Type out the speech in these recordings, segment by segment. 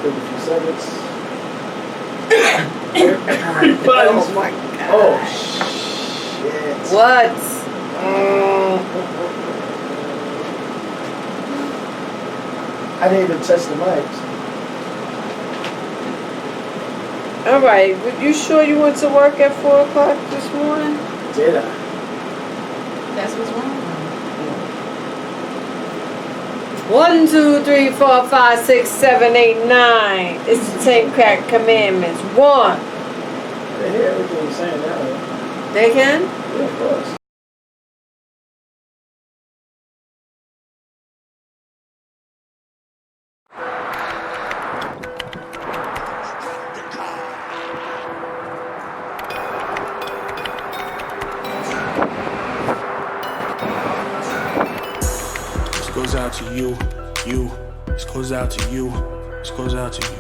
Take a few seconds. Oh my God. Oh, shit. What? I didn't even touch the mics. All right. You sure you went to work at 4 o'clock this morning? Did I? That's what's wrong. 1, 2, 3, 4, 5, 6, 7, 8, 9. It's the 10 crack commandments. 1. They hear everything you're saying now. They can? Yeah, of course. This goes out to you. This goes out to you. This goes out to you.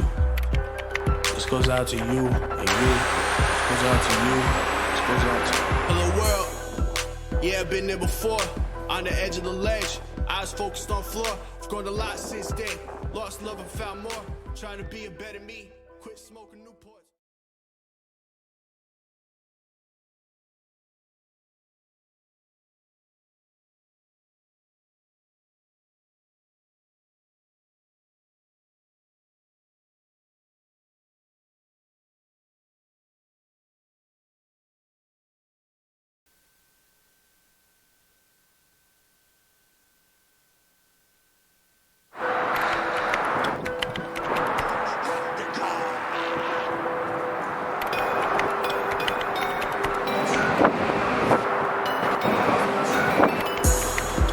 This goes out to you and you. This goes out to you. This goes out to you. Hello world. Yeah, I've been there before. On the edge of the ledge. Eyes focused on floor. I've grown a lot since then. Lost love and found more. Trying to be a better me. Quit smoking Newports.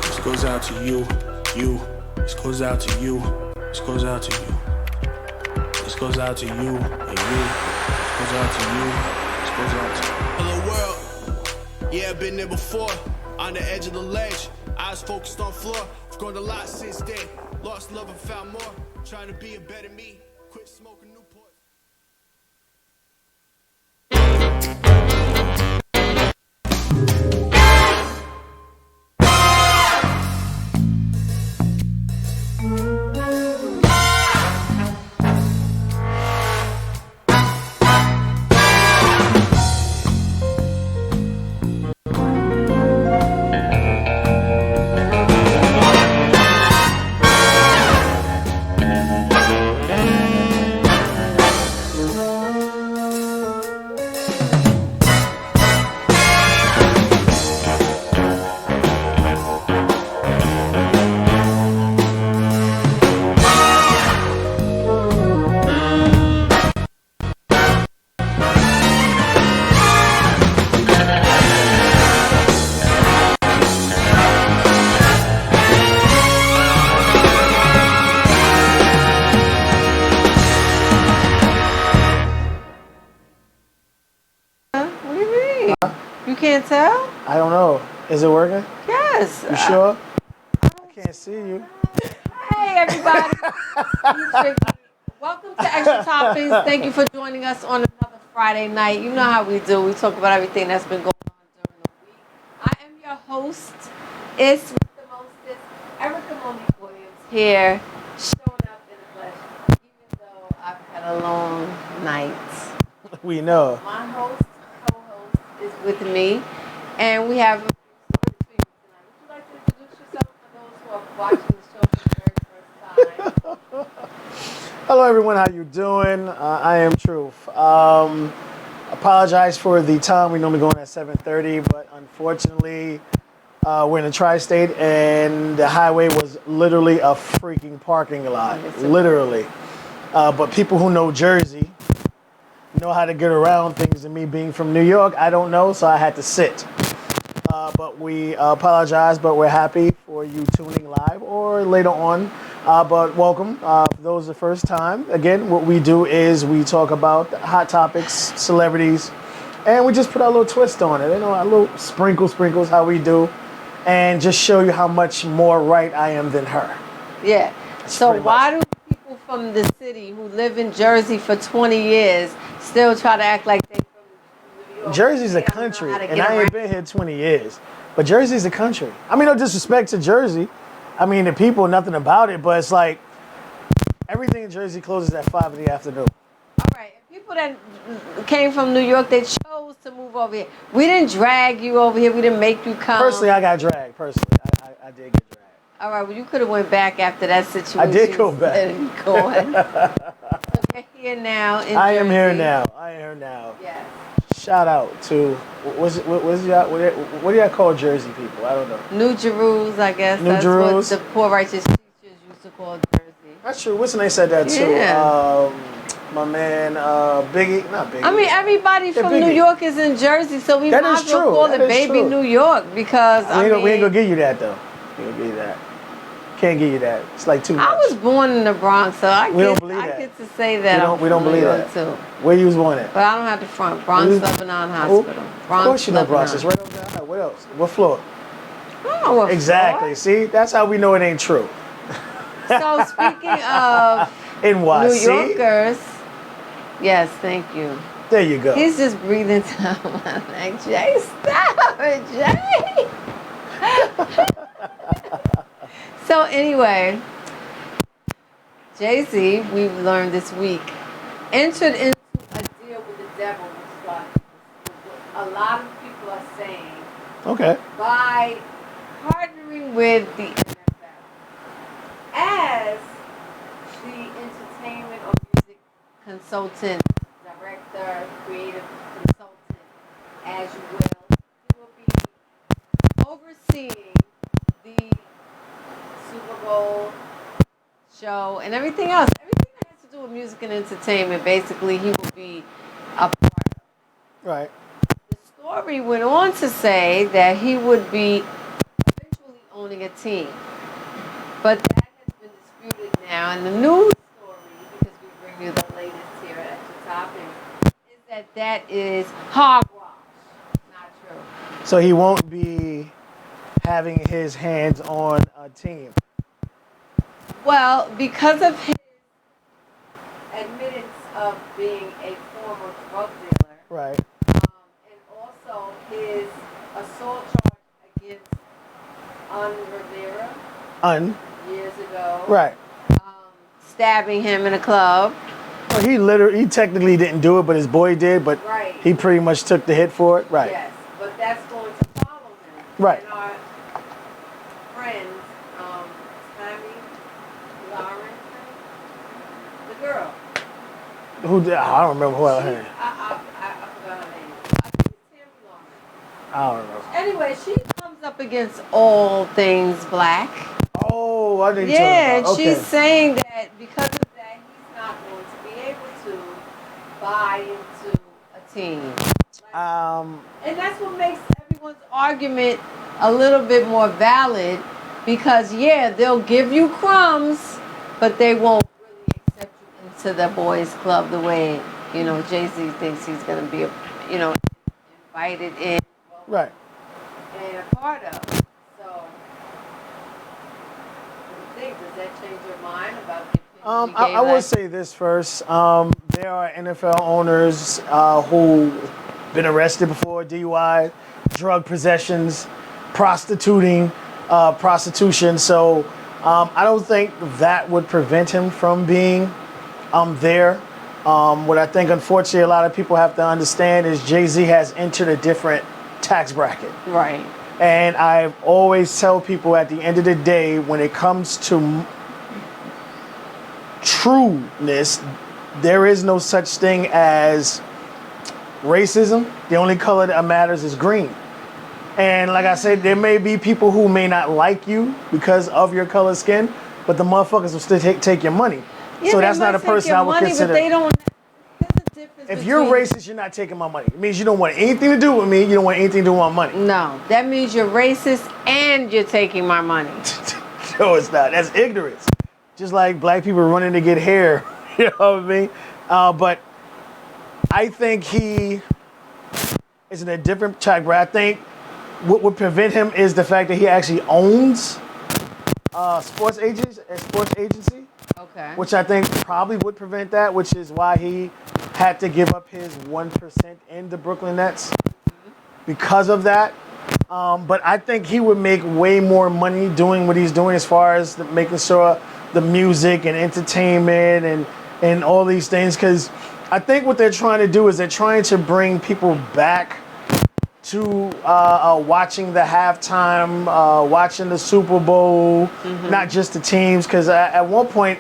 This goes out to you. This goes out to you. This goes out to you. This goes out to you and you. This goes out to you. This goes out to you. Hello world. Yeah, I've been there before. On the edge of the ledge. Eyes focused on floor. I've grown a lot since then. Lost love and found more. Trying to be a better me. Quit smoking Newports. What do you mean? You can't tell? I don't know. Is it working? Yes. You sure? I can't see you. Hey, everybody. Welcome to Extra Toppings. Thank you for joining us on another Friday night. You know how we do. We talk about everything that's been going on during the week. I am your host. It's with the mostest, Erica Monique Williams here, showing up in the flesh, even though I've had a long night. We know. My co-host is with me, and we have a few stories for you tonight. Would you like to introduce yourself for those who are watching the show for the very first time? Hello, everyone. How you doing? I am Truth. Apologize for the time. We normally go on at 7:30, but unfortunately, we're in a tri-state, and the highway was literally a freaking parking lot. Literally. But people who know Jersey know how to get around things, and me being from New York, I don't know, so I had to sit. But we apologize, but we're happy for you tuning live or later on. But welcome. For those the first time, again, what we do is we talk about hot topics, celebrities, and we just put our little twist on it. You know, a little sprinkles, how we do, and just show you how much more right I am than her. Yeah. So why do people from the city who live in Jersey for 20 years still try to act like they from New York? Jersey's a country, and I ain't been here 20 years. But Jersey's a country. I mean, no disrespect to Jersey. I mean, the people, nothing about it, but it's like, Everything in Jersey closes at 5 in the afternoon. All right. People that came from New York, they chose to move over here. We didn't drag you over here. We didn't make you come. Personally, I got dragged. Personally, I did get dragged. All right. Well, you could have went back after that situation. I did go back. Go ahead. So you're here now. I am here now. I am here now. Yes. Shout out to what do y'all call Jersey people? I don't know. New Jerus, I guess. New That's Jerus. what the poor righteous teachers used to call Jersey. That's true. What's the name said that too? Yeah. My man, Biggie, not Biggie. I mean, everybody Yeah, from Biggie. New York is in Jersey, so we That might is as well true. call That it is Baby true. New York because we ain't gonna give you that though. We ain't gonna give you that. Can't give you that. It's like too much. I was born in the Bronx, so I We don't believe that. get to say that. We don't I'm from believe New that. York too. Where you was born at? But I don't have the front. Bronx You- Lebanon Oh, Hospital. of Bronx, course you know Bronx. It's Lebanon. right over there. What else? What floor? Oh, what Exactly. See, that's how we know it ain't true. floor? So speaking of NYC. New Yorkers, yes, thank you. There you go. He's just breathing down my neck. Jay, stop it, Jay. So anyway, Jay-Z, we've learned this week, entered into a deal with the devil, which is what a lot of people are saying, Okay. by partnering with the NFL as the entertainment or music consultant, director, creative consultant, as you will. He will be overseeing the Super Bowl show and everything else. Everything that has to do with music and entertainment, basically, he will be a part of. Right. The story went on to say that he would be eventually owning a team. But that has been disputed now. And the news story, because we bring you the latest here at the topic, is that is hogwash. Not true. So he won't be having his hands on a team. Well, because of his admittance of being a former drug dealer, Right. and also his assault charge against Rivera years ago, Right. stabbing him in a club. Well, he technically didn't do it, but his boy did. But Right. he pretty much took the hit for it. Right. Yes, but that's going to follow him. Right. And our friend, Tammy Lawrence, the girl. Who did? I don't remember who I She, had. I forgot her name. I think it's Tammy Lawrence. I don't remember. Anyway, she comes up against all things black. Oh, I didn't. Yeah, and talk about. Okay. she's saying that because of that, he's not going to be able to buy into a team. And that's what makes everyone's argument a little bit more valid because, yeah, they'll give you crumbs, but they won't really accept you into the boys' club the way, Jay-Z thinks he's going to be, invited in Right. and a part of. So, what do you think? Does that change your mind about the opinion we gave I will last- say this first. There are NFL owners who been arrested before, DUI, drug possessions, prostitution. So I don't think that would prevent him from being there. What I think, unfortunately, a lot of people have to understand is Jay-Z has entered a different tax bracket. Right. And I always tell people at the end of the day, when it comes to trueness, there is no such thing as racism. The only color that matters is green. And like I said, there may be people who may not like you because of your color of skin, but the motherfuckers will still take your money. Yeah, so they that's not might a take person your I would money, consider. But they don't. There's a difference. If you're between- racist, you're not taking my money. It means you don't want anything to do with me. You don't want anything to do with my money. No, that means you're racist and you're taking my money. No, it's not. That's ignorance. Just like black people running to get hair. You know what I mean? But I think he is in a different track. But I think what would prevent him is the fact that he actually owns a sports agency, Okay. which I think probably would prevent that, which is why he had to give up his 1% in the Brooklyn Nets because of that. But I think he would make way more money doing what he's doing as far as making sure the music and entertainment and all these things, because I think what they're trying to do is they're trying to bring people back to watching the halftime, watching the Super Bowl, not just the teams. Because at one point,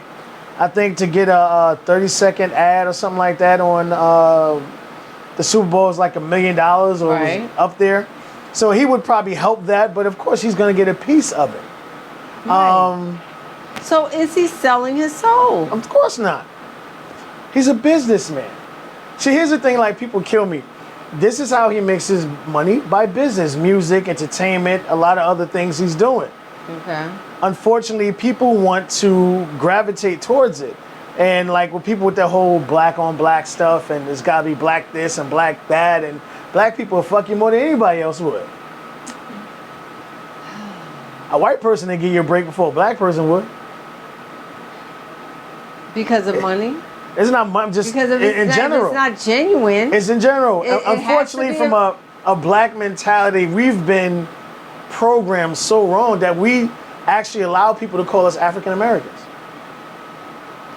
I think to get a 30-second ad or something like that on the Super Bowl is like $1 million or it was up there. So he would probably help that, but of course he's going to get a piece of it. Right. So is he selling his soul? Of course not. He's a businessman. See, here's the thing, like, people kill me. This is how he makes his money, by business, music, entertainment, a lot of other things he's doing. Okay. Unfortunately, people want to gravitate towards it. And like with people with their whole black on black stuff, and there's gotta be black this and black that, and black people will fuck you more than anybody else would. A white person didn't give you a break before a black person would. Because of money? It's not just Because of in general. It's not genuine. It's in general. It Unfortunately, has to be from a black mentality, we've been programmed so wrong that we actually allow people to call us African Americans.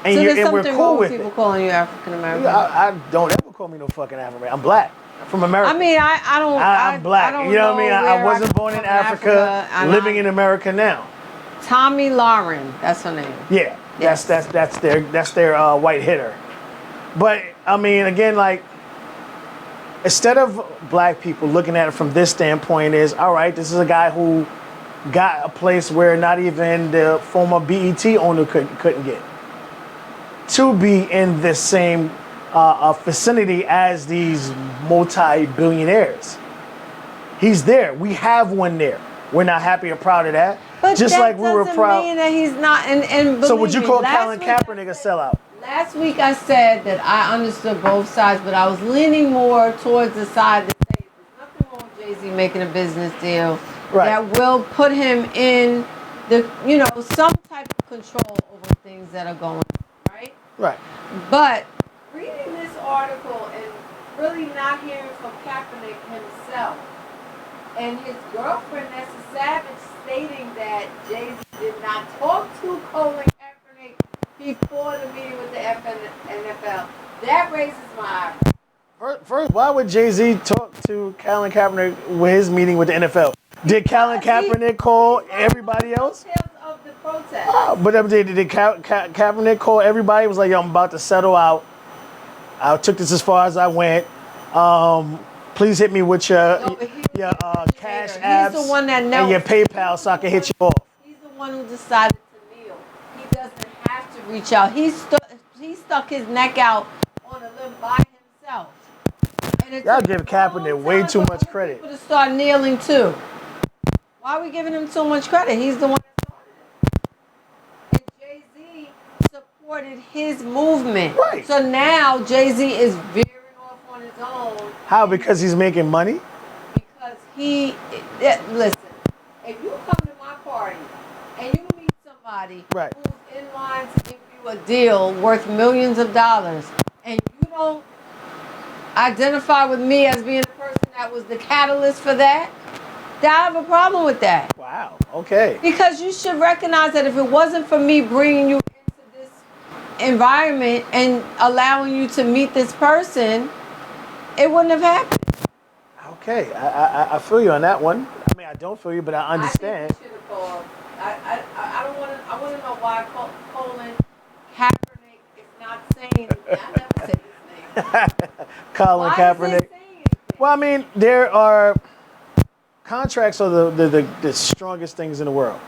And, so there's and we're something cool wrong with with people it. calling you African American. I don't ever call me no fucking African American. I'm black. I'm from America. I mean, I don't. I'm black. I don't You know what I mean? I where wasn't come born in from Africa, living in America now. Tommy Lauren, that's her name. Yeah, Yes. that's their white hitter. But I mean, again, like, instead of black people looking at it from this standpoint, is all right. This is a guy who got a place where not even the former BET owner couldn't get to be in the same vicinity as these multi-billionaires. He's there. We have one there. We're not happy or proud of that. But just that like we were doesn't proud. mean that he's not. And So would you call last Colin week Kaepernick a sellout? Last week I said that I understood both sides, but I was leaning more towards the side that says there's nothing wrong with Jay-Z making a business deal that will put him in the, some type of control over things that are going on, right? Right. But reading this article and really not hearing from Kaepernick himself and his girlfriend Nessa Savage stating that Jay-Z did not talk to Colin Kaepernick before the meeting with the NFL, that raises my eyebrow. First, why would Jay-Z talk to Colin Kaepernick with his meeting with the NFL? Did Colin Kaepernick call everybody else? Of the protest. But did Kaepernick call everybody? It was like, yo, I'm about to settle out. I took this as far as I went. Please hit me with your cash apps He's the one that and knows. your PayPal so I can hit you off. He's the one who decided to kneel. He doesn't have to reach out. He stuck his neck out on a limb by himself. And Y'all give Kaepernick way too much credit. People to start kneeling too. Why are we giving him so much credit? He's the one that started it. And Jay-Z supported his movement. Right. So now Jay-Z is veering off on his own. How? Because he's making money? Because listen, if you come to my party and you meet somebody who's in line to give you a deal worth millions of dollars and you don't identify with me as being the person that was the catalyst for that, then I have a problem with that. Wow. Okay. Because you should recognize that if it wasn't for me bringing you into this environment and allowing you to meet this person, it wouldn't have happened. Okay. I feel you on that one. I mean, I don't feel you, but I understand. I think you should have called. I don't want to. I want to know why Colin Kaepernick is not saying anything. I never said his name. Colin Kaepernick. Well, I mean, there are contracts are the strongest things in the world.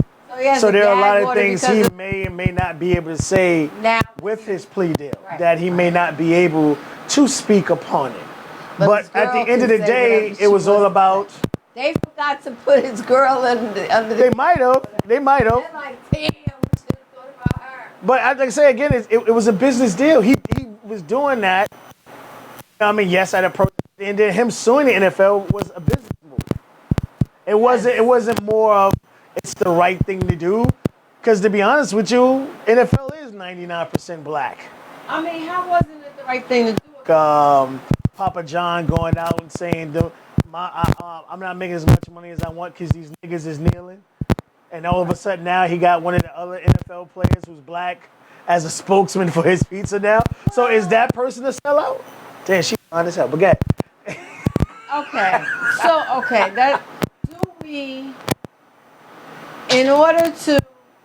So there are a lot of things he may and may not be able to say now with his plea deal that he may not be able to speak upon it. But at the end of the day, it was all about. They forgot to put his girl under the. They might have. They're like, damn, we should have thought about her. But like I say again, it was a business deal. He was doing that. I mean, yes, at a protest, and then him suing the NFL was a business move. It wasn't more of it's the right thing to do. Because to be honest with you, NFL is 99% black. I mean, how wasn't it the right thing to do? Papa John going out and saying, I'm not making as much money as I want because these niggas is kneeling. And all of a sudden now he got one of the other NFL players who's black as a spokesman for his pizza now. So is that person a sellout? Damn, she fine as hell. But get Okay. So that do we, in order to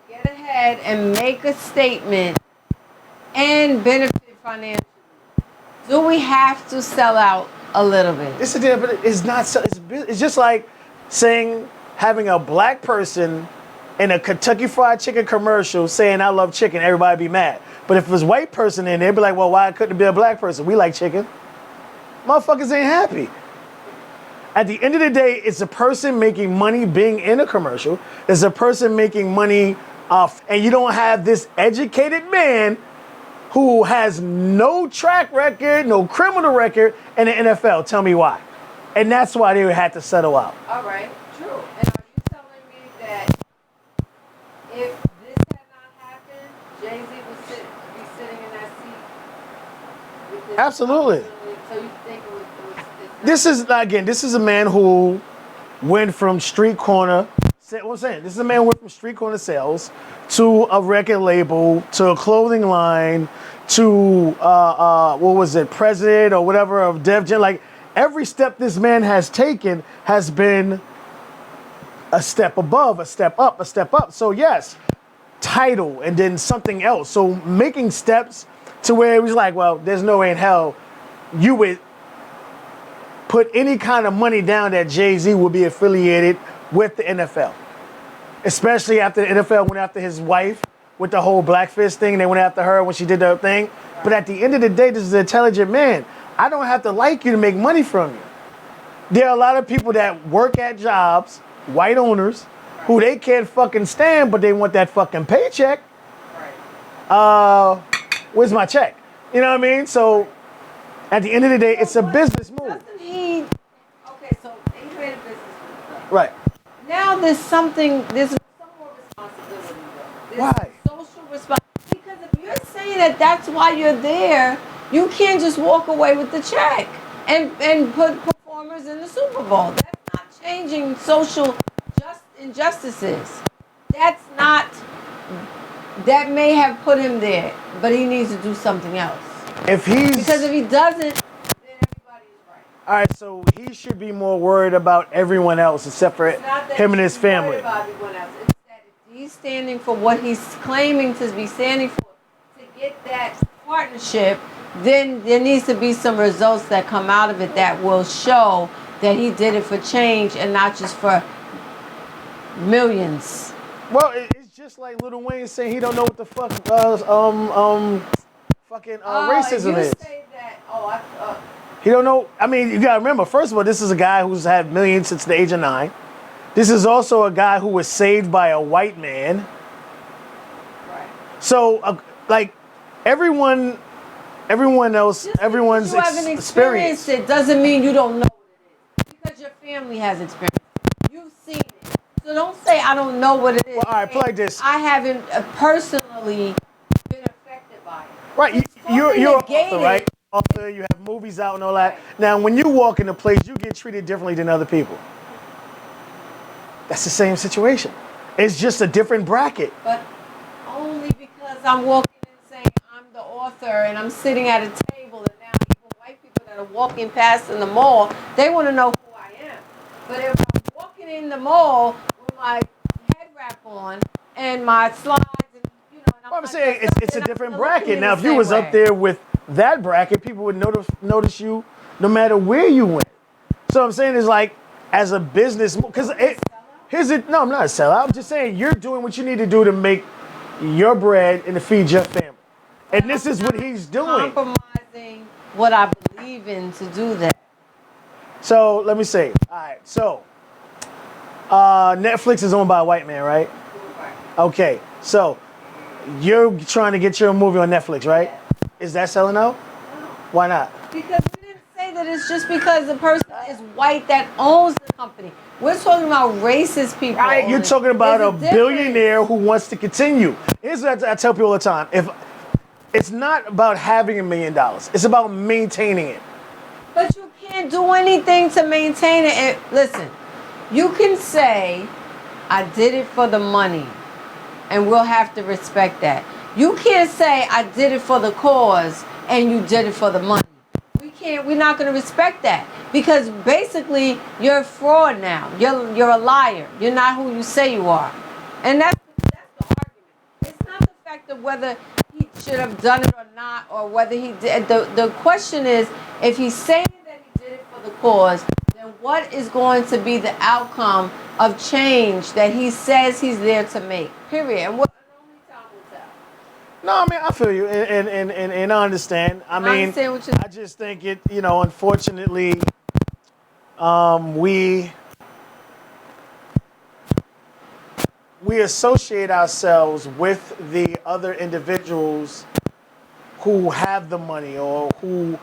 get ahead and make a statement and benefit financially, do we have to sell out a little bit? it's a deal, but it's not. It's just like saying having a black person in a Kentucky Fried Chicken commercial saying I love chicken, everybody be mad. But if it was a white person in there, they'd be like, well, why couldn't it be a black person? We like chicken. Motherfuckers ain't happy. At the end of the day, it's a person making money being in a commercial. It's a person making money off, and you don't have this educated man who has no track record, no criminal record in the NFL. Tell me why. And that's why they had to settle out. All right, true. And are you telling me that if this had not happened, Jay-Z would be sitting in that seat? With this Absolutely. opportunity? So you think it was This is a man who went from street corner. What I'm saying, this is a man who went from street corner sales to a record label to a clothing line to what was it, president or whatever of Def Jam. Like every step this man has taken has been a step above, a step up, a step up. So yes, title and then something else. So making steps to where it was like, well, there's no way in hell you would put any kind of money down that Jay-Z would be affiliated with the NFL. Especially after the NFL went after his wife with the whole blackfish thing. They went after her when she did her thing. But at the end of the day, this is an intelligent man. I don't have to like you to make money from you. There are a lot of people that work at jobs, white owners, who they can't fucking stand, but they want that fucking paycheck. Where's my check? You know what I mean? So at the end of the day, it's a business move. Doesn't he? Okay, so he created a business move. Right. Now there's some more responsibility though. Why? Social responsibility. Because if you're saying that that's why you're there, you can't just walk away with the check and put performers in the Super Bowl. That's not changing social injustices. That may have put him there, but he needs to do something else. Because if he doesn't, then everybody's right. All right, so he should be more worried about everyone else except for It's not that him and he his should worry family. about everyone else. It's that if he's standing for what he's claiming to be standing for, to get that partnership, then there needs to be some results that come out of it that will show that he did it for change and not just for millions. Well, it's just like Lil Wayne saying he don't know what the fuck racism you is. say that, He don't know. I mean, you gotta remember. First of all, this is a guy who's had millions since the age of 9. This is also a guy who was saved by a white man. right. So, like everyone else, Just everyone's because you haven't experience. experienced it doesn't mean you don't know what it is. Because your family has experienced it. You've seen it. So don't say I don't know what it is. Well, all right, play like this. I haven't personally been affected by it. Right, It's you're an author, negated. right? Author, you have movies out and all that. Now, when you walk in a place, you get treated differently than other people. That's the same situation. It's just a different bracket. But only because I'm walking in saying I'm the author and I'm sitting at a table and now even white people that are walking past in the mall, they want to know who I am. But if I'm walking in the mall with my head wrap on and my slides and and I'm not saying dressed up, it's a then I'm different gonna look at bracket. me Now, the if you same was way. up there with that bracket, people would notice you no matter where you went. So what I'm saying is like, as a business, because no, I'm not a sellout. I'm just saying you're doing what you need to do to make your bread and to feed your family. And this is what he's doing. Compromising what I believe in to do that. So let me say, all right, so Netflix is owned by a white man, right? Okay, so you're trying to get your movie on Netflix, right? Is that selling out? Why not? Because we didn't say that it's just because the person is white that owns the company. We're talking about racist people. Right, you're owning it. talking about There's a difference. billionaire who wants to continue. Here's what I tell people all the time. If it's not about having $1 million, it's about maintaining it. But you can't do anything to maintain it. Listen, you can say I did it for the money. And we'll have to respect that. You can't say I did it for the cause and you did it for the money. We're not going to respect that, because basically you're a fraud now. You're a liar. You're not who you say you are. And that's the argument. It's not the fact of whether he should have done it or not, or whether he did. The question is, if he's saying that he did it for the cause, then what is going to be the outcome of change that he says he's there to make? Period. And what only time will tell. No, I mean, I feel you, and I understand. I mean, understand what you're I just think it, unfortunately, we associate ourselves with the other individuals who have the money or who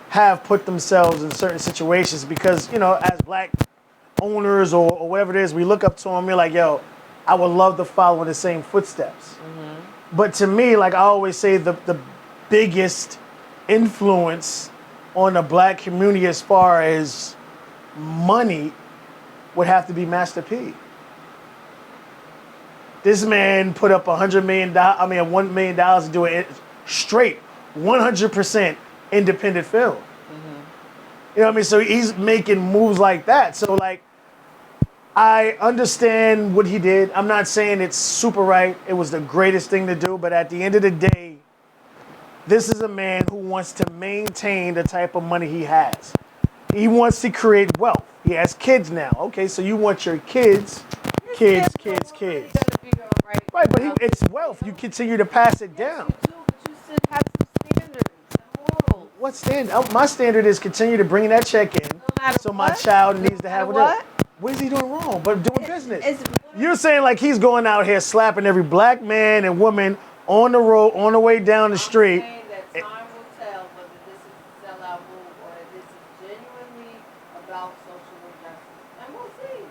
have put themselves in certain situations because, as black owners or whatever it is, we look up to them, we're like, yo, I would love to follow in the same footsteps. But to me, like I always say, the biggest influence on the black community as far as money would have to be Master P. This man put up $1 million to do it straight, 100% independent film. You know what I mean? So he's making moves like that. So like, I understand what he did. I'm not saying it's super right. It was the greatest thing to do. But at the end of the day, this is a man who wants to maintain the type of money he has. He wants to create wealth. He has kids now. Okay, so you want your kids. Right, but it's wealth. You continue to pass it down. You do, but you should have some standards and morals. What standard? My standard is continue to bring that check in, matter so my what? child needs to have matter it. What is he doing wrong? But doing business. it's- You're saying like he's going out here slapping every black man and woman on the road, on the way down the street. I'm saying that time will tell whether this is a sellout move or if this is genuinely about social injustice. And we'll see.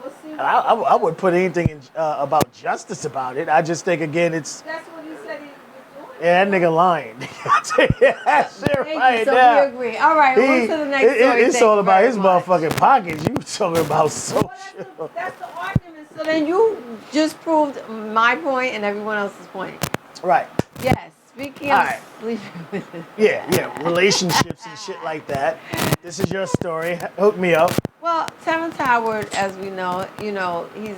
We'll see. I would put anything in, about justice about it. I just think again, it's That's what he said he was doing. that nigga lying. I tell you that shit Thank you. right So now. we agree. All right, on to the next story. It's Thank all you about very his much. motherfucking pockets. You talking about Well, social? that's the argument. So then you just proved my point and everyone else's point. Right. Yes. Speaking All of right. sleeping with Yeah, relationships and shit like that. This is your story. Hook me up. Well, Terrence Howard, as we know, he's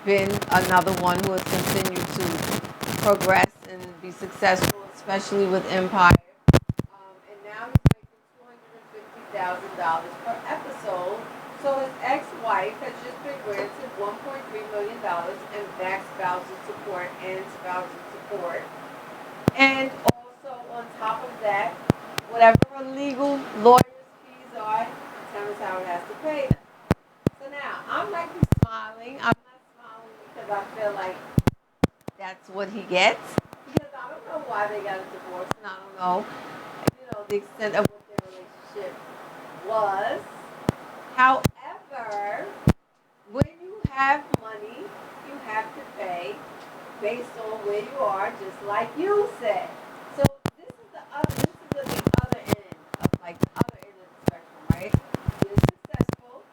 been another one who has continued to progress and be successful, especially with Empire. And now he's making $250,000 per episode. So his ex-wife has just been granted $1.3 million in back spousal support and spousal support. And also on top of that, whatever her legal lawyer's fees are, Terrence Howard has to pay them. So now, I'm like smiling. I'm not smiling because I feel like that's what he gets. Because I don't know why they got a divorce, and I don't know, the extent of what their relationship was. However, when you have money, you have to pay based on where you are, just like you said. So this is the other end of the other end of the spectrum, right? You're successful.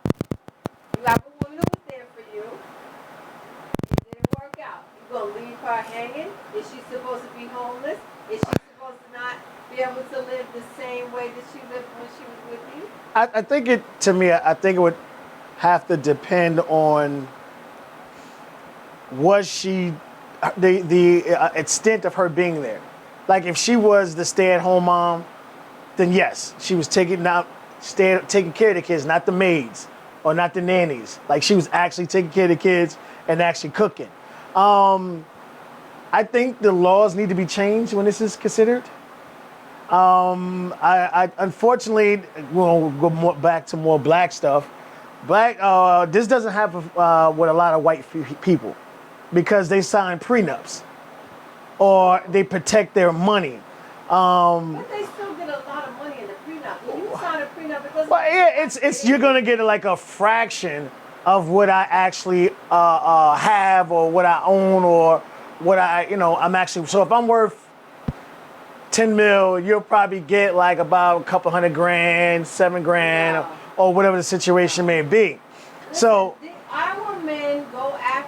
You have a woman who was there for you. It didn't work out. You're gonna leave her hanging? Is she supposed to be homeless? Is she supposed to not be able to live the same way that she lived when she was with you? I think it would have to depend on was she the extent of her being there. Like if she was the stay-at-home mom, then yes, she was taking care of the kids, not the maids or not the nannies. Like she was actually taking care of the kids and actually cooking. I think the laws need to be changed when this is considered. I unfortunately we'll go back to more black stuff. This doesn't happen with a lot of white people because they sign prenups or they protect their money. But they still get a lot of money in the prenup. When you sign a prenup, it doesn't. But yeah, it's you're gonna get like a fraction of what I actually have or what I own or what I'm actually. So if I'm worth 10 mil, you'll probably get like about a couple $100,000, $7,000, or whatever the situation may be. Listen, So our men go after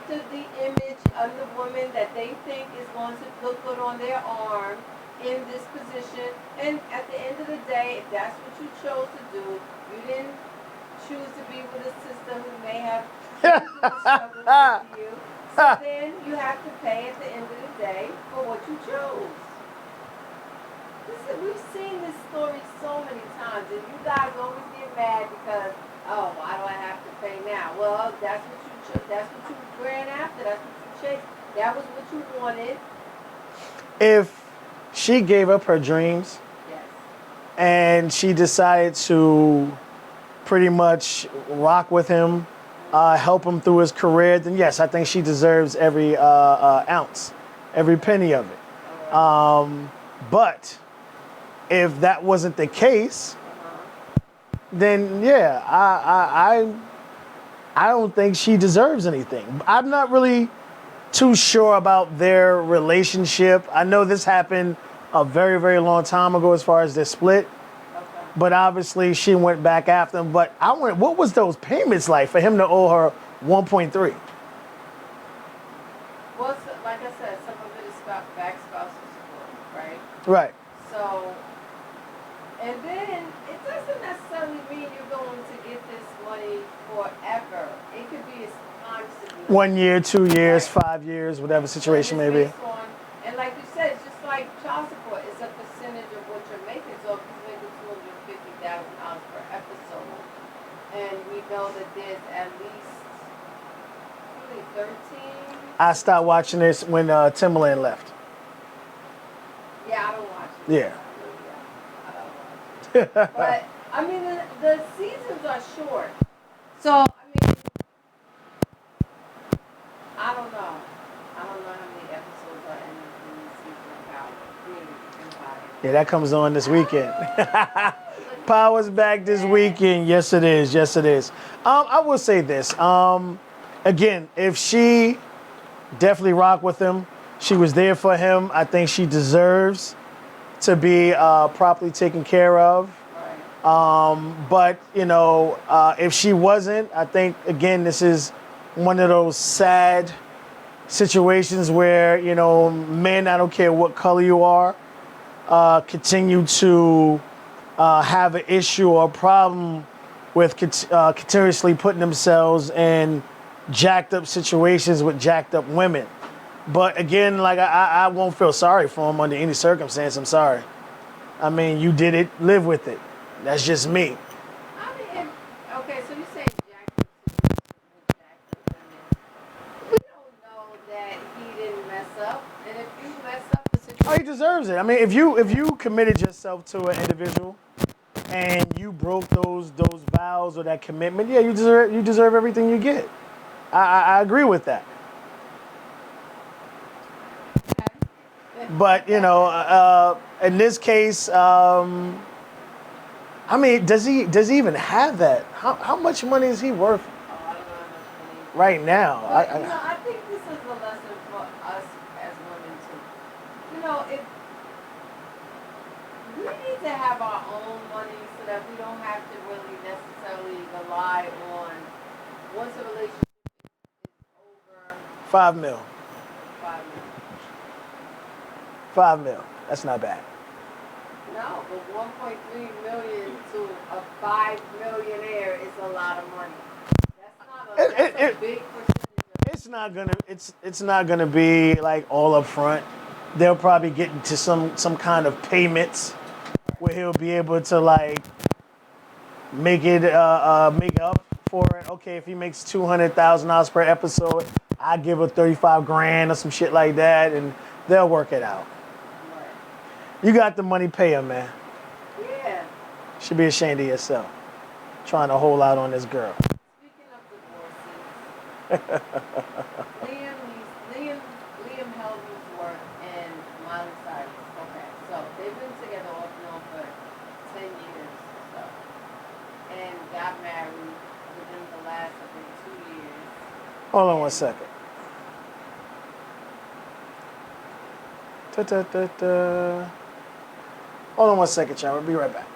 is going to look good on their arm in this position. And at the end of the day, if that's what you chose to do, you didn't choose to be with a sister who may have struggled with you. So then you have to pay at the end of the day for what you chose. Listen, we've seen this story so many times, and you guys always get mad because, oh, why do I have to pay now? Well, that's what you that's what you ran after. That's what you chased. That was what you wanted. If she gave up her dreams Yes. and she decided to pretty much rock with him, help him through his career, then yes, I think she deserves every ounce, every penny of it. But if that wasn't the case, then yeah, I don't think she deserves anything. I'm not really too sure about their relationship. I know this happened a very, very long time ago as far as their split. Okay. But obviously she went back after him. But I wonder, what was those payments like for him to owe her 1.3? Well, so, like I said, some of it is back spousal support, right? Right. So, and then it doesn't necessarily mean you're going to get this money forever. It could be as constantly. 1 year, 2 years, Right. 5 years, whatever situation may And be. it's based on, and like you said, it's just like child support. It's a percentage of what you're making. So if you're making $250,000 per episode, and we know that there's at least really 13. I stopped watching this when Timbaland left. Yeah, I don't watch it. Yeah. I don't watch it. But I mean, the seasons are short. So I mean, I don't know. I don't know how many episodes are in the season of Power. Empire. Yeah, that comes on this weekend. Power's back this weekend. Yes, it is. Yes, it is. I will say this. Again, if she definitely rocked with him, she was there for him, I think she deserves to be properly taken care of. Right. But, you know, if she wasn't, I think, again, this is one of those sad situations where, you know, men, I don't care what color you are, continue to have an issue or a problem with continuously putting themselves in jacked up situations with jacked up women. But again, like I won't feel sorry for him under any circumstance. I'm sorry. I mean, you did it, live with it. That's just me. I mean, okay, so you say jacked up situations with jacked up women. We don't know that he didn't mess up, and if you mess up the situation, Oh, he deserves it. I mean, if you committed yourself to an individual and you broke those vows or that commitment, yeah, you deserve everything you get. I agree with that. But you know, in this case, I mean, does he even have that? How much money is he worth I don't know how much money. right now? But, you know, I think this is a lesson for us as women too. You know, if we need to have our own money so that we don't have to really necessarily rely on once a relationship is over $5 million. 5 minutes. $5 million. That's not bad. No, but 1.3 million to a 5 millionaire is a lot of money. That's a big percentage. It's not gonna be like all up front. They'll probably get into some kind of payments where he'll be able to like make up for it. Okay, if he makes $200,000 per episode, I give her 35 grand or some shit like that, and they'll work it out. You got the money, pay him, man. Yeah. Should be ashamed of yourself. Trying to hold out on this girl. Speaking of divorces, Liam Hemsworth and Miley Cyrus. Okay, so they've been together off and on for 10 years or so, and got married within the last, I think, 2 years. Hold on one second. Ta-ta-ta-ta. Hold on one second, Chad. We'll be right back.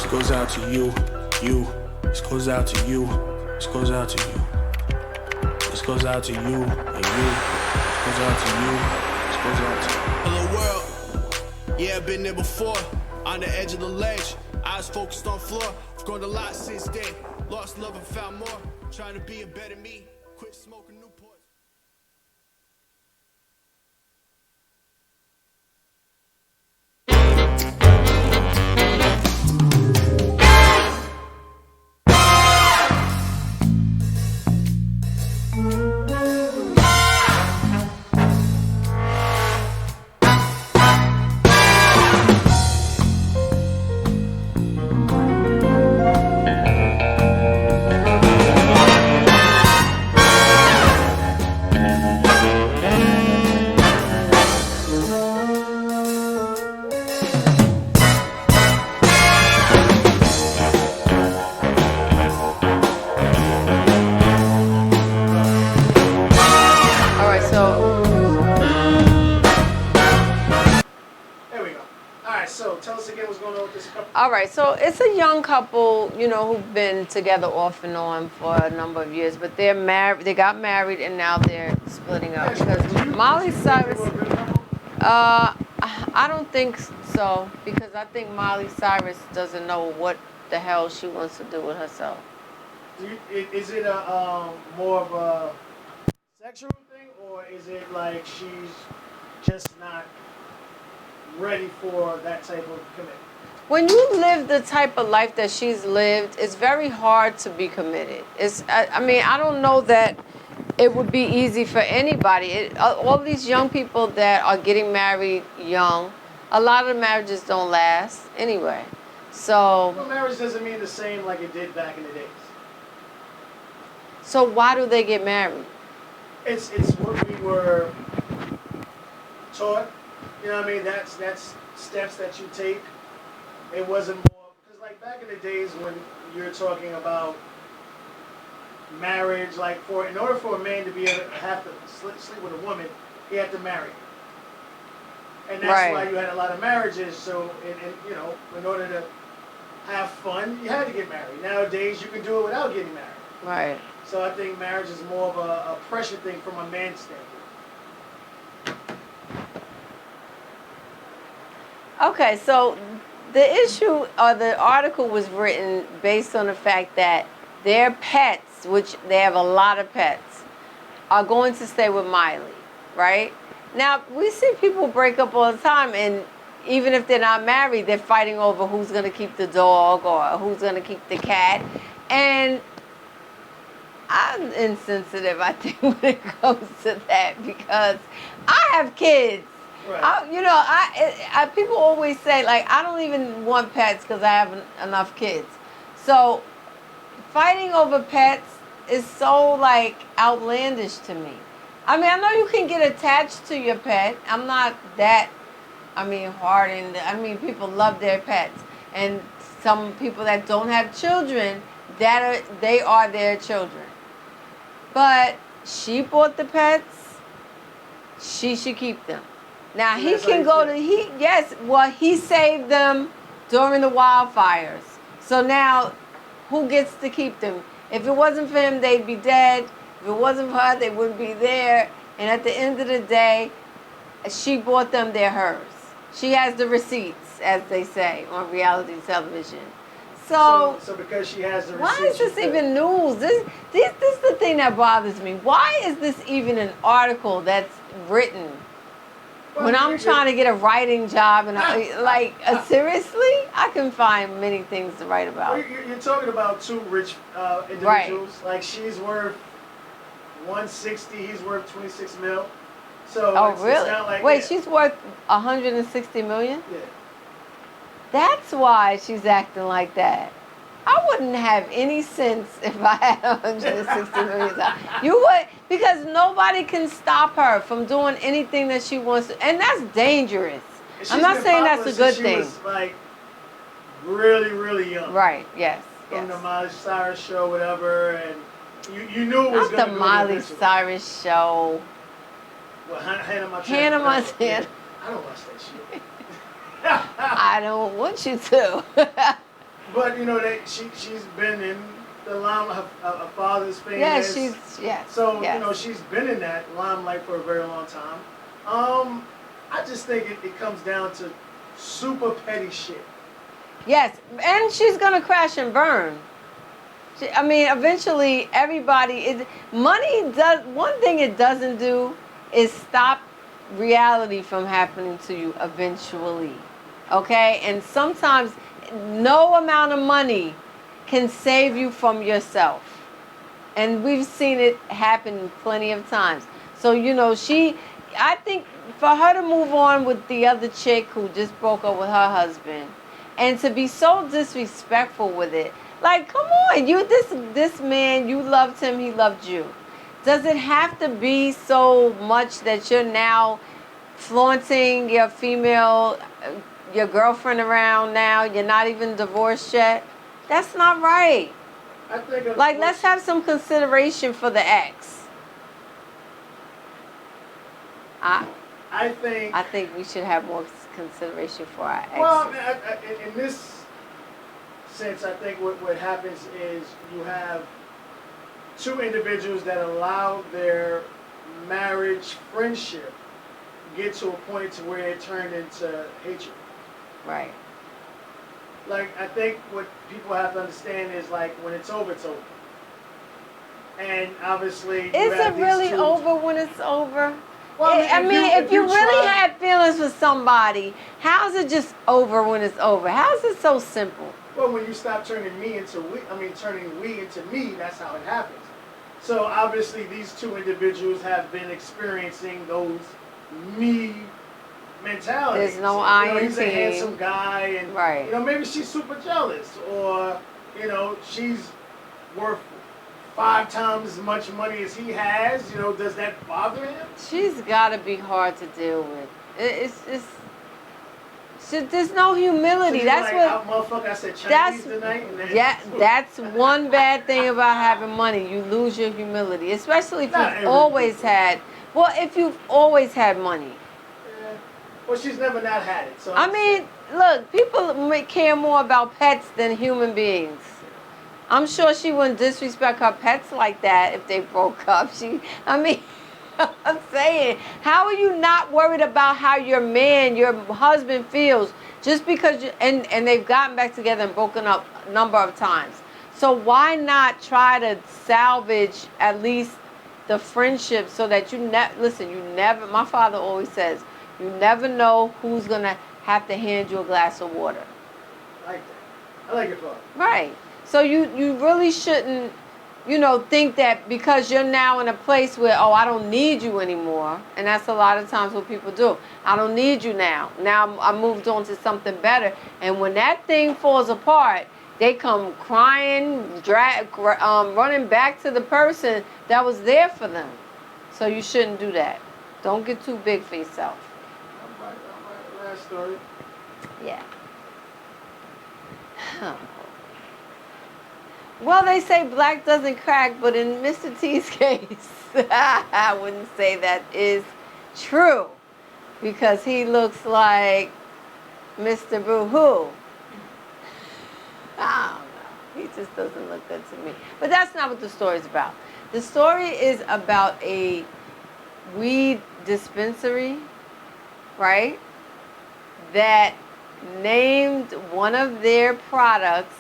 goes out to you, you. This goes out to you. This goes out to you. This goes out to you and you. This goes out to you. This goes out to you. Hello world. Yeah, I've been there before. On the edge of the ledge. Eyes focused on floor. I've grown a lot since then. Lost love and found more. Trying to be a better me. Quit smoking Newports. All right, so There we go. All right, so tell us again what's going on with this couple. all right, so it's a young couple, you know, who've been together off and on for a number of years, but they're married. They got married and now they're splitting up because Miley Cyrus. I don't think so because I think Miley Cyrus doesn't know what the hell she wants to do with herself. Is it a more of a sexual thing, or is it like she's just not ready for that type of commitment? When you live the type of life that she's lived, it's very hard to be committed. I mean, I don't know that it would be easy for anybody. All these young people that are getting married young, a lot of the marriages don't last anyway. So, Well, marriage doesn't mean the same like it did back in the days. so why do they get married? It's what we were taught. You know what I mean? That's steps that you take. It wasn't more because like back in the days when you're talking about marriage, like in order for a man to be able to have to sleep with a woman, he had to marry. And that's Right. why you had a lot of marriages. So, you know, in order to have fun, you had to get married. Nowadays, you can do it without getting married. Right. So I think marriage is more of a pressure thing from a man's standpoint. Okay, so the issue or the article was written based on the fact that their pets, which they have a lot of pets, are going to stay with Miley, right? Now, we see people break up all the time, and even if they're not married, they're fighting over who's going to keep the dog or who's going to keep the cat. And I'm insensitive, I think, when it comes to that because I have kids. Right. People always say, like, I don't even want pets because I have enough kids. So fighting over pets is so, like, outlandish to me. I mean, I know you can get attached to your pet. I'm not that, hardened. People love their pets. And some people that don't have children, they are their children. But she bought the pets. She should keep them. Now, he can go to, he saved them during the wildfires. So now, who gets to keep them? If it wasn't for him, they'd be dead. If it wasn't for her, they wouldn't be there. And at the end of the day, she bought them, they're hers. She has the receipts, as they say, on reality television. So because she has the why receipts, is this she's even news? This is the thing that bothers me. Why is this even an article that's written? When I'm trying to get a writing job, and seriously, I can find many things to write about. You're talking about two rich individuals. Right. Like she's worth 160, he's worth 26 mil. So Oh, it's really? not like, Wait, yeah. she's worth 160 million? Yeah. That's why she's acting like that. I wouldn't have any sense if I had 160 million. You would, because nobody can stop her from doing anything that she wants to, and that's dangerous. And she's I'm not been saying that's popular a good since thing. She was like really, really young. Right? Yes. From the Yes. Miley Cyrus show, whatever, and you knew it was Not going to the go Miley eventually. Cyrus show. Well, Hannah Montana. Hannah Montana. I don't watch that shit. I don't want you to. But you know that she's been in the limelight. Her father's famous. Yes, yes. So yes. you know she's been in that limelight for a very long time. I just think it comes down to super petty shit. Yes, and she's gonna crash and burn. I mean, eventually, money does. One thing it doesn't do is stop reality from happening to you eventually. Okay, and sometimes no amount of money can save you from yourself, and we've seen it happen plenty of times. So you know, I think for her to move on with the other chick who just broke up with her husband, and to be so disrespectful with it. Like, come on, this man, you loved him, he loved you. Does it have to be so much that you're now flaunting your your girlfriend around now? You're not even divorced yet? That's not right. I think Like, let's have some consideration for the ex. I think we should have more consideration for our exes. Well, in this sense, I think what happens is you have two individuals that allow their marriage friendship get to a point to where it turned into hatred. Right. Like, I think what people have to understand is, like, when it's over, it's over. And obviously, you Is have it these really two- over when it's over? Well, I mean, if you really try- had feelings for somebody, how's it just over when it's over? How's it so simple? Well, when you stop turning we into me, that's how it happens. So obviously these two individuals have been experiencing those me mentalities. There's no You I know, in he's a team. handsome guy, and Right. you know, maybe she's super jealous, or you know, she's worth 5 times as much money as he has. You know, does that bother him? She's got to be hard to deal with. There's no humility. So That's like, what. motherfucker, I said That's Chinese tonight. And then, yeah. That's one bad thing about having money. You lose your humility, especially if Not you've every always people. had. Well, if you've always had money. Yeah. Well, she's never not had it. So I I'm mean, look, people care more about pets than human beings. I'm sure she wouldn't disrespect her pets like that if they broke up. I'm saying, how are you not worried about how your husband feels just because and they've gotten back together and broken up a number of times. So why not try to salvage at least the friendship so that my father always says, you never know who's going to have to hand you a glass of water. I like that. I like your thought. Right. So you really shouldn't, think that because you're now in a place where, I don't need you anymore. And that's a lot of times what people do. I don't need you now. Now I moved on to something better. And when that thing falls apart, they come crying, running back to the person that was there for them. So you shouldn't do that. Don't get too big for yourself. All right. Last story. Yeah. Well, they say black doesn't crack, but in Mr. T's case, I wouldn't say that is true because he looks like Mr. Boo-Hoo. I don't know. He just doesn't look good to me. But that's not what the story's about. The story is about a weed dispensary, right, that named one of their products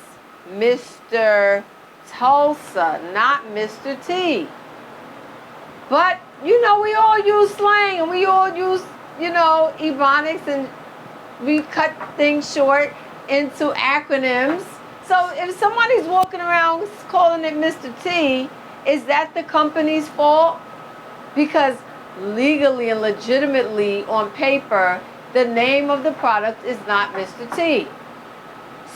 Mr. Tulsa, not Mr. T. But, we all use slang and we all use, ebonics, and we cut things short into acronyms. So if somebody's walking around calling it Mr. T, is that the company's fault? Because legally and legitimately on paper, the name of the product is not Mr. T.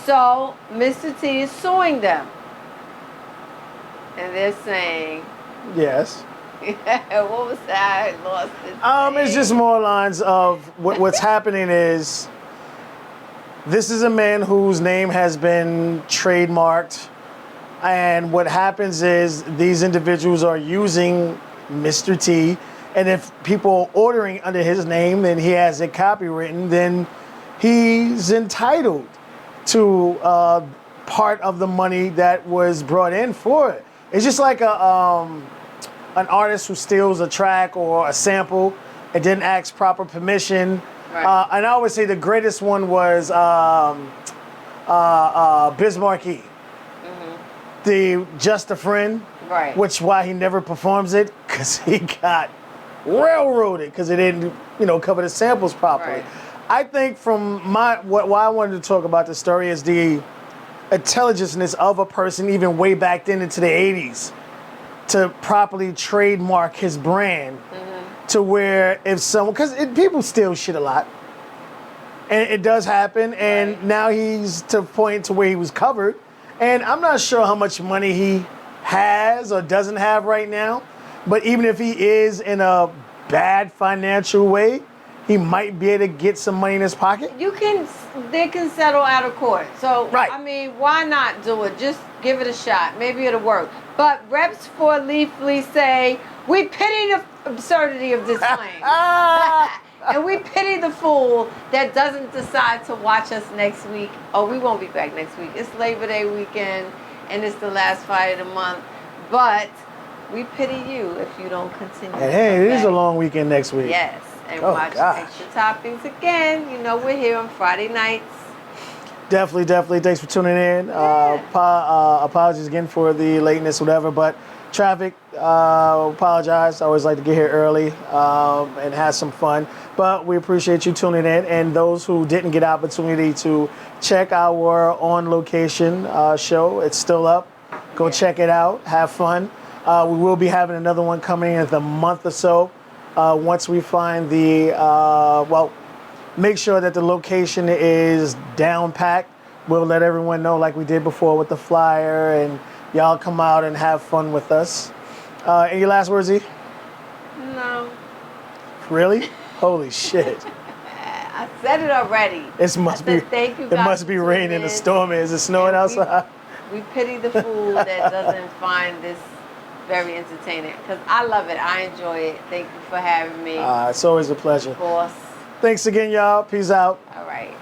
So Mr. T is suing them. And they're saying, Yes. what was that? I lost it. It's just more lines of what's happening is this is a man whose name has been trademarked, and what happens is these individuals are using Mr. T, and if people are ordering under his name and he has it copywritten, then he's entitled to part of the money that was brought in for it. It's just like an artist who steals a track or a sample and didn't ask proper permission. Right. And I always say the greatest one was Biz Markie. The Just a Friend, Right. which why he never performs it, because he got railroaded because it didn't, cover the samples properly. Right. I think from why I wanted to talk about this story is the intelligentness of a person even way back then into the 80s to properly trademark his brand to where if someone, because people steal shit a lot. And it does happen, and Right. now he's to a point to where he was covered. And I'm not sure how much money he has or doesn't have right now, but even if he is in a bad financial way, he might be able to get some money in his pocket. They can settle out of court. So, Right. I mean, why not do it? Just give it a shot. Maybe it'll work. But reps for Leafly say, we pity the absurdity of this claim. And we pity the fool that doesn't decide to watch us next week. Oh, we won't be back next week. It's Labor Day weekend, and it's the last Friday of the month. But we pity you if you don't continue. And hey, it is a back. long weekend next week. Yes, and Oh, watch gosh. Extra Toppings again. We're here on Friday nights. Definitely. Thanks for tuning in. Apologies again for the lateness, whatever. But traffic, apologize. I always like to get here early and have some fun. But we appreciate you tuning in. And those who didn't get opportunity to check our on location show, it's still up. Go check it out. Have fun. We will be having another one coming in the month or so. Once we find make sure that the location is down packed. We'll let everyone know like we did before with the flyer, and y'all come out and have fun with us. Any last words, E? No, Really? Holy shit. I said it already. It must be. Thank you It guys must be for raining tuning and in. storming. Is it snowing outside? We pity the fool that doesn't find this very entertaining. Because I love it. I enjoy it. Thank you for having me. It's always a pleasure. Boss. Thanks again, y'all. Peace out. All right.